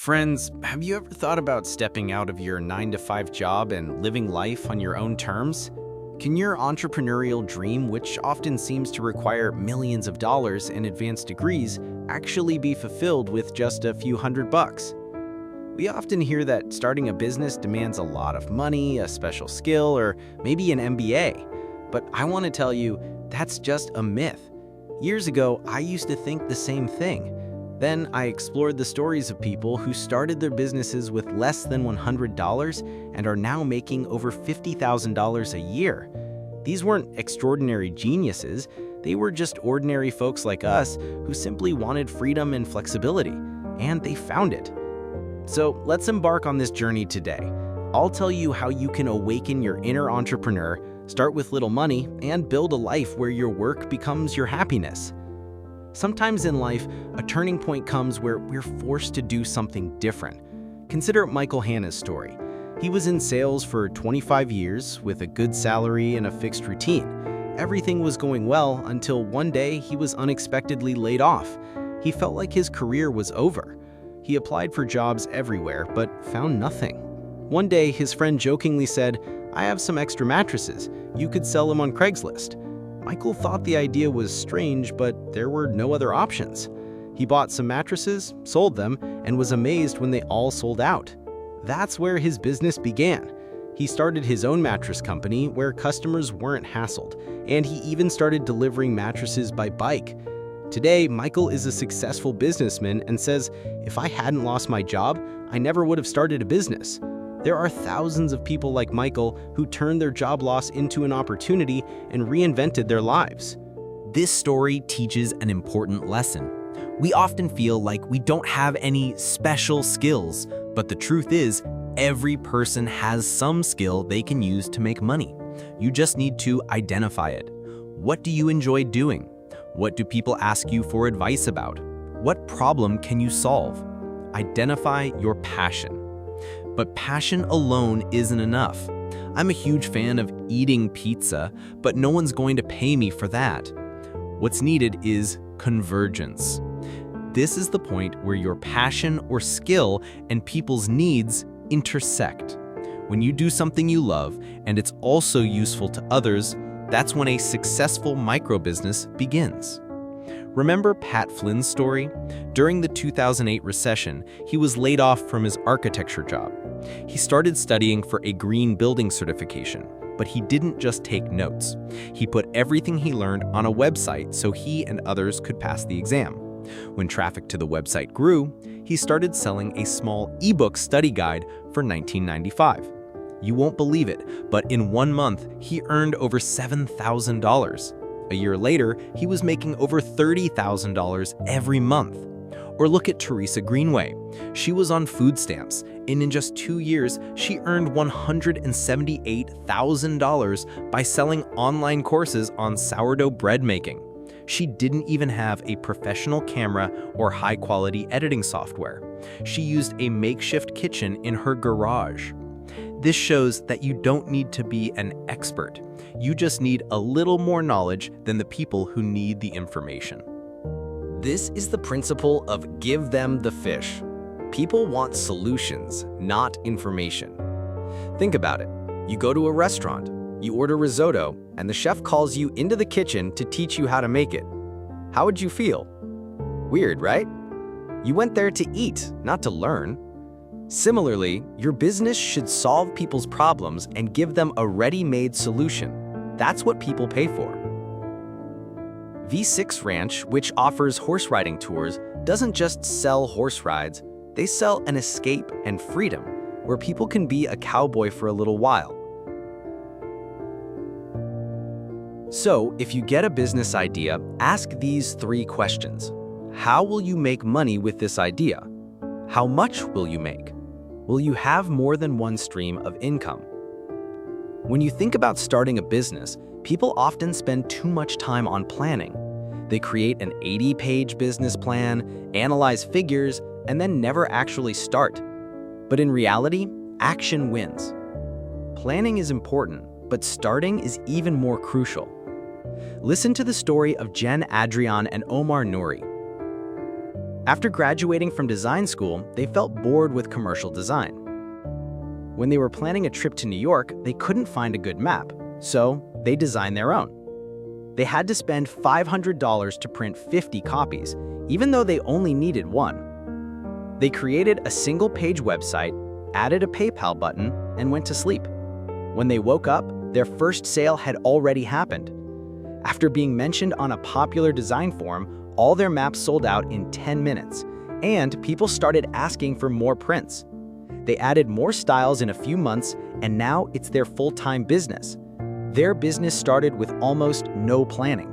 Friends, have you ever thought about stepping out of your 9-to-5 job and living life on your own terms? Can your entrepreneurial dream, which often seems to require millions of dollars and advanced degrees, actually be fulfilled with just a few $100? We often hear that starting a business demands a lot of money, a special skill, or maybe an MBA. But I want to tell you, that's just a myth. Years ago, I used to think the same thing. Then I explored the stories of people who started their businesses with less than $100 and are now making over $50,000 a year. These weren't extraordinary geniuses, they were just ordinary folks like us who simply wanted freedom and flexibility, and they found it. So let's embark on this journey today. I'll tell you how you can awaken your inner entrepreneur, start with little money, and build a life where your work becomes your happiness. Sometimes in life, a turning point comes where we're forced to do something different. Consider Michael Hanna's story. He was in sales for 25 years with a good salary and a fixed routine. Everything was going well until one day he was unexpectedly laid off. He felt like his career was over. He applied for jobs everywhere but found nothing. One day, his friend jokingly said, "I have some extra mattresses. You could sell them on Craigslist." Michael thought the idea was strange, but there were no other options. He bought some mattresses, sold them, and was amazed when they all sold out. That's where his business began. He started his own mattress company where customers weren't hassled, and he even started delivering mattresses by bike. Today, Michael is a successful businessman and says, "If I hadn't lost my job, I never would have started a business." There are thousands of people like Michael who turned their job loss into an opportunity and reinvented their lives. This story teaches an important lesson. We often feel like we don't have any special skills, but the truth is, every person has some skill they can use to make money. You just need to identify it. What do you enjoy doing? What do people ask you for advice about? What problem can you solve? Identify your passion. But passion alone isn't enough. I'm a huge fan of eating pizza, but no one's going to pay me for that. What's needed is convergence. This is the point where your passion or skill and people's needs intersect. When you do something you love and it's also useful to others, that's when a successful micro-business begins. Remember Pat Flynn's story? During the 2008 recession, he was laid off from his architecture job. He started studying for a green building certification, but he didn't just take notes. He put everything he learned on a website so he and others could pass the exam. When traffic to the website grew, he started selling a small ebook study guide for $19.95. You won't believe it, but in 1 month, he earned over $7,000. A year later, he was making over $30,000 every month. Or look at Teresa Greenway. She was on food stamps, and in just 2 years, she earned $178,000 by selling online courses on sourdough bread making. She didn't even have a professional camera or high-quality editing software. She used a makeshift kitchen in her garage. This shows that you don't need to be an expert. You just need a little more knowledge than the people who need the information. This is the principle of give them the fish. People want solutions, not information. Think about it. You go to a restaurant, you order risotto, and the chef calls you into the kitchen to teach you how to make it. How would you feel? Weird, right? You went there to eat, not to learn. Similarly, your business should solve people's problems and give them a ready-made solution. That's what people pay for. V6 Ranch, which offers horse riding tours, doesn't just sell horse rides, they sell an escape and freedom, where people can be a cowboy for a little while. So, if you get a business idea, ask these 3 questions. How will you make money with this idea? How much will you make? Will you have more than one stream of income? When you think about starting a business, people often spend too much time on planning. They create an 80-page business plan, analyze figures, and then never actually start. But in reality, action wins. Planning is important, but starting is even more crucial. Listen to the story of Jen Adrian and Omar Nouri. After graduating from design school, they felt bored with commercial design. When they were planning a trip to New York, they couldn't find a good map, so they designed their own. They had to spend $500 to print 50 copies, even though they only needed one. They created a single-page website, added a PayPal button, and went to sleep. When they woke up, their first sale had already happened. After being mentioned on a popular design forum, all their maps sold out in 10 minutes, and people started asking for more prints. They added more styles in a few months, and now it's their full-time business. Their business started with almost no planning.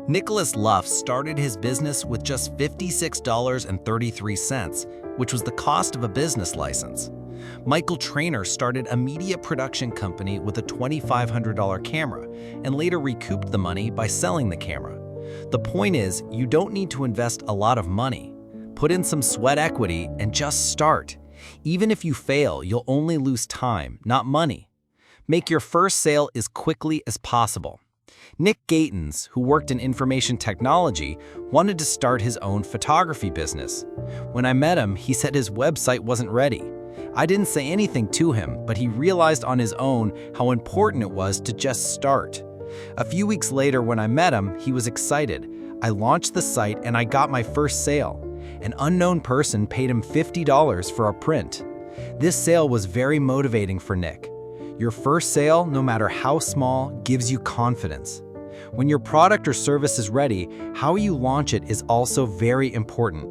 Nicholas Luff started his business with just $56.33, which was the cost of a business license. Michael Traynor started a media production company with a $2,500 camera and later recouped the money by selling the camera. The point is, you don't need to invest a lot of money. Put in some sweat equity and just start. Even if you fail, you'll only lose time, not money. Make your first sale as quickly as possible. Nick Gatens, who worked in information technology, wanted to start his own photography business. When I met him, he said his website wasn't ready. I didn't say anything to him, but he realized on his own how important it was to just start. A few weeks later, when I met him, he was excited. I launched the site and I got my first sale. An unknown person paid him $50 for a print. This sale was very motivating for Nick. Your first sale, no matter how small, gives you confidence. When your product or service is ready, how you launch it is also very important.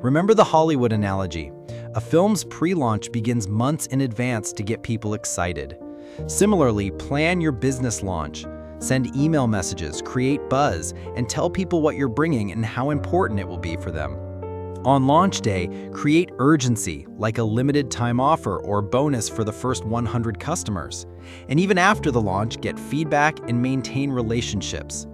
Remember the Hollywood analogy. A film's pre-launch begins months in advance to get people excited. Similarly, plan your business launch. Send email messages, create buzz, and tell people what you're bringing and how important it will be for them. On launch day, create urgency, like a limited time offer or bonus for the first 100 customers. And even after the launch, get feedback and maintain relationships.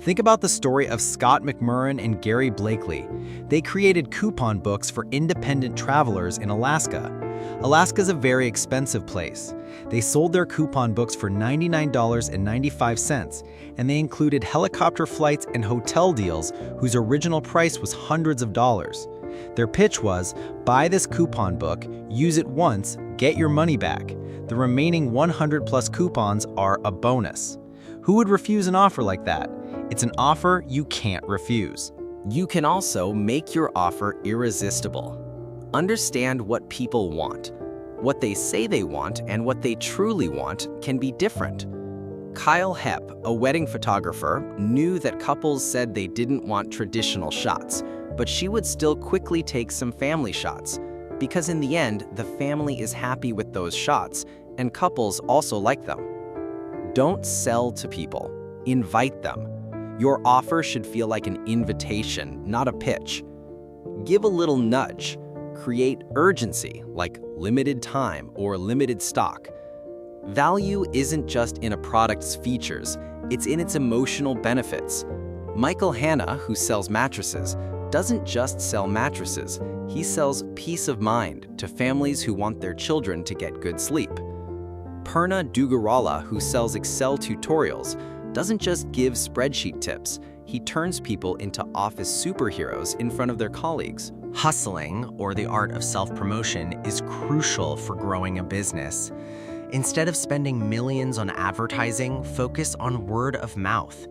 Think about the story of Scott McMurran and Gary Blakely. They created coupon books for independent travelers in Alaska. Alaska's a very expensive place. They sold their coupon books for $99.95, and they included helicopter flights and hotel deals whose original price was hundreds of dollars. Their pitch was, buy this coupon book, use it once, get your money back. The remaining 100 plus coupons are a bonus. Who would refuse an offer like that? It's an offer you can't refuse. You can also make your offer irresistible. Understand what people want. What they say they want and what they truly want can be different. Kyle Hepp, a wedding photographer, knew that couples said they didn't want traditional shots, but she would still quickly take some family shots, because in the end, the family is happy with those shots, and couples also like them. Don't sell to people. Invite them. Your offer should feel like an invitation, not a pitch. Give a little nudge. Create urgency, like limited time or limited stock. Value isn't just in a product's features, it's in its emotional benefits. Michael Hanna, who sells mattresses, doesn't just sell mattresses, he sells peace of mind to families who want their children to get good sleep. Purna Dugarala, who sells Excel tutorials, doesn't just give spreadsheet tips, he turns people into office superheroes in front of their colleagues. Hustling, or the art of self-promotion, is crucial for growing a business. Instead of spending millions on advertising, focus on word of mouth.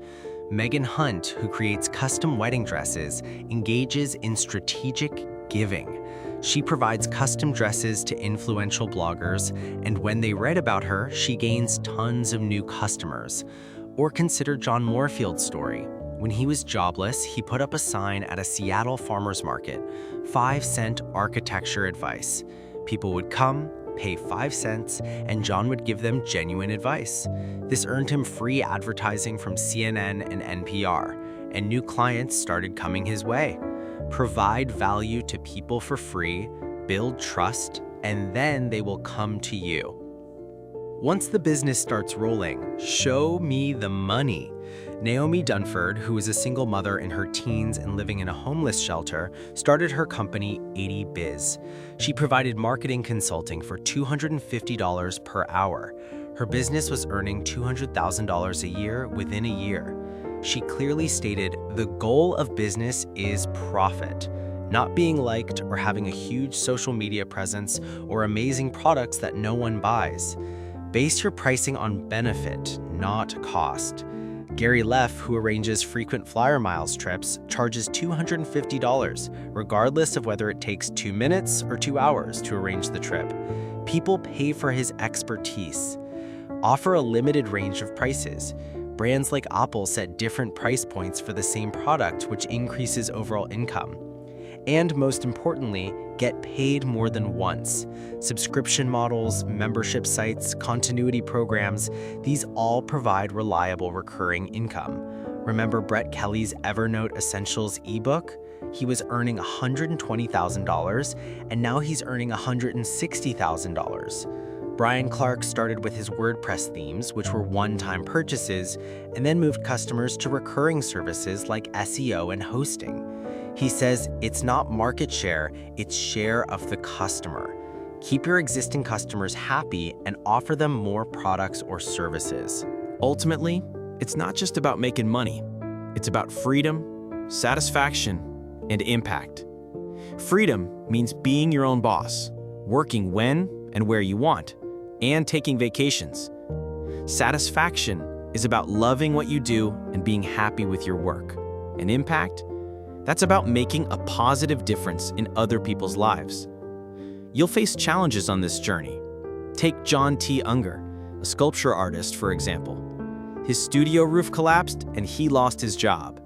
Megan Hunt, who creates custom wedding dresses, engages in strategic giving. She provides custom dresses to influential bloggers, and when they read about her, she gains tons of new customers. Or consider John Moorfield's story. When he was jobless, he put up a sign at a Seattle farmer's market, 5-cent architecture advice. People would come, pay 5 cents, and John would give them genuine advice. This earned him free advertising from CNN and NPR, and new clients started coming his way. Provide value to people for free, build trust, and then they will come to you. Once the business starts rolling, show me the money. Naomi Dunford, who was a single mother in her teens and living in a homeless shelter, started her company 80Biz. She provided marketing consulting for $250 per hour. Her business was earning $200,000 a year within a year. she clearly stated the goal of business is profit, not being liked or having a huge social media presence or amazing products that no one buys. Base your pricing on benefit, not cost. Gary Leff, who arranges frequent flyer miles trips, charges $250, regardless of whether it takes 2 minutes or 2 hours to arrange the trip. People pay for his expertise. Offer a limited range of prices. Brands like Apple set different price points for the same product, which increases overall income. And most importantly, get paid more than once. Subscription models, membership sites, continuity programs, these all provide reliable recurring income. Remember Brett Kelly's Evernote Essentials ebook? He was earning $120,000, and now he's earning $160,000. Brian Clark started with his WordPress themes, which were one-time purchases, and then moved customers to recurring services like SEO and hosting. He says it's not market share, it's share of the customer. Keep your existing customers happy and offer them more products or services. Ultimately, it's not just about making money. It's about freedom, satisfaction, and impact. Freedom means being your own boss, working when and where you want, and taking vacations. Satisfaction is about loving what you do and being happy with your work. And impact? That's about making a positive difference in other people's lives. You'll face challenges on this journey. Take John T. Unger, a sculpture artist, for example. His studio roof collapsed and he lost his job.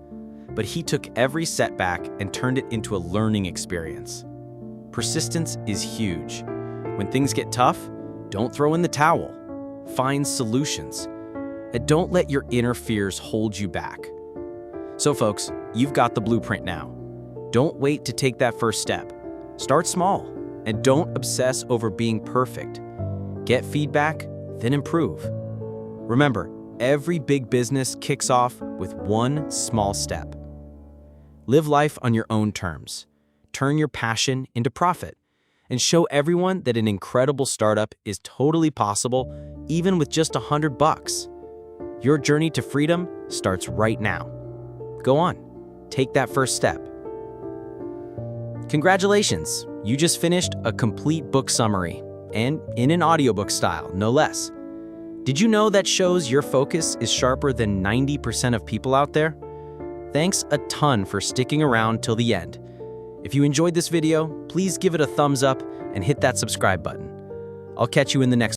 But he took every setback and turned it into a learning experience. Persistence is huge. When things get tough, don't throw in the towel. Find solutions. And don't let your inner fears hold you back. So folks, you've got the blueprint now. Don't wait to take that first step. Start small, and don't obsess over being perfect. Get feedback, then improve. Remember, every big business kicks off with one small step. Live life on your own terms. Turn your passion into profit, and show everyone that an incredible startup is totally possible, even with just $100. Your journey to freedom starts right now. Go on, take that first step. Congratulations, you just finished a complete book summary, and in an audiobook style, no less. Did you know that shows your focus is sharper than 90% of people out there? Thanks a ton for sticking around till the end. If you enjoyed this video, please give it a thumbs up and hit that subscribe button. I'll catch you in the next